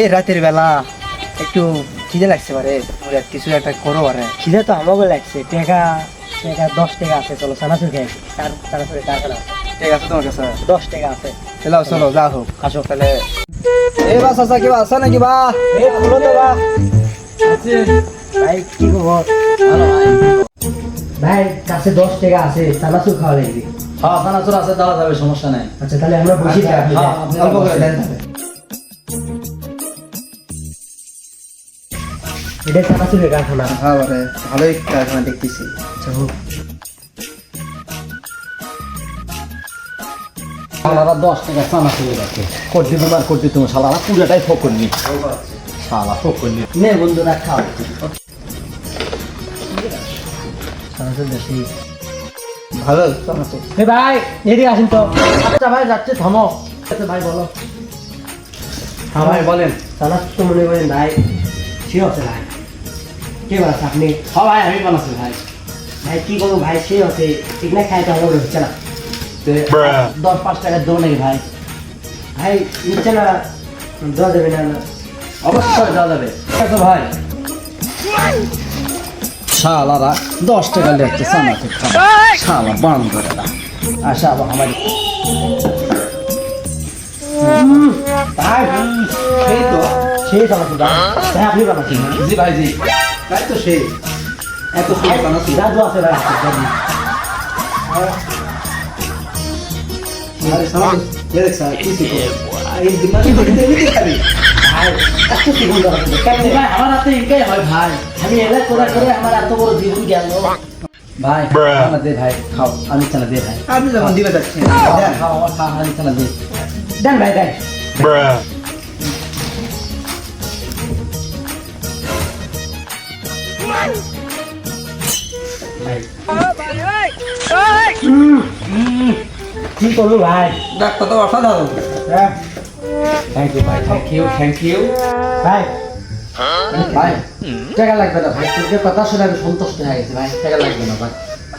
এই রাতের বেলা একটু খিদে লাগছে পারে, কিছু একটা করো পারে। খিদে তো আমাকে লাগছে। টাকা 10 টাকা আছে, চলো চানাচুর খেয়ে চানাচুরে টাকা আছে। ঠিক আছে তোমার কাছে? 10 টাকা আছে। চলো চলো যা হোক। আসো তাহলে এই বাস আছে কি আছে নাকি বা? এই খুলো তো বা। ভাই কি খবর? ভালো ভাই। ভাই কাছে 10 টাকা আছে, চানাচুর খাওয়া লাগবে। হ্যাঁ চানাচুর আছে, দেওয়া যাবে, সমস্যা নাই। আচ্ছা তাহলে আমরা বসি। অল্প করে দেন তাহলে। এটা চানাচুরের কারখানা। হ্যাঁ বারে ভালোই কারখানা দেখতেছি। আচ্ছা হোক। শালারা 10 টাকা চানাচুর রাখে করতে তোমার করতে তোমার শালারা পুরোটাই ফোক করনি শালা ফোক করনি নে বন্ধুরা খাও। চানাচুর বেশি ভালো চানাচুর। এ ভাই এদিকে আসেন তো। আচ্ছা ভাই যাচ্ছে, থামো। আচ্ছা ভাই বলো। হ্যাঁ ভাই বলেন। চানাচুর তো মনে করেন ভাই সে আছে ভাই। কে বানাচ্ছে আপনি? হ্যাঁ ভাই আমি বানাচ্ছি ভাই। ভাই কি করবো ভাই, সে আছে ঠিক না, খাইতে হবে হচ্ছে না 10-5 টাকা দেবো নাকি ভাই? ভাই, নিচ্ছে না দেওয়া যাবে না? অবশ্যই দেওয়া যাবে। ঠিক আছে ভাই। শালারা 10 টাকা লেখছে চানাচুর খাবে, শালা বান করে না। আচ্ছা আবার আমার ভাই সেই তো। সেই চানাচুর ভাই আপনি বানাচ্ছেন না? জি ভাই জি। তাই তো সেই এত সুন্দর চানাচুর। জাদু আছে ভাই, আছে জাদু। আরে সামনে দেখছ কি শিখো এই দিমাগে ধরে দিতে খাবি। ভাই এত সেগুন দেওয়া আছে কেমন ভাই আমার হাতে এটাই হয় ভাই। আমি এলা করে আমার এত বড় জীবন গেল। ভাই চানা দে ভাই, খাও আমি চানা দে ভাই। আপনি যখন দিবে যাচ্ছেন খাও খা আমি চানা দে। দেন ভাই দেন। কি করবো ভাই? ডাক্তার তো অসাধারণ। হ্যাঁ থ্যাংক ইউ ভাই, থ্যাংক ইউ ভাই ভাই। টাকা লাগবে না ভাই, তোর কথা শুনে আমি সন্তুষ্ট হয়ে গেছি ভাই। টাকা লাগবে না ভাই।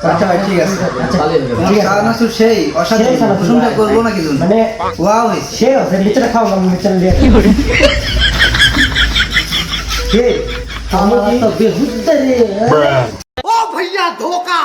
আচ্ছা ভাই ঠিক আছে। চালিয়ে দেবে ভাই। তোমার চানাচুর সেই অসাধারণ। সেই চানাচুর প্রশংসা ভাই। করবো না কিন্তু। মানে ওয়াও হয়েছে। সে আছে নিচে খাও না, নিচে দিয়ে কে আমার তো বেহুদ্দা রে। ओ भैया धोखा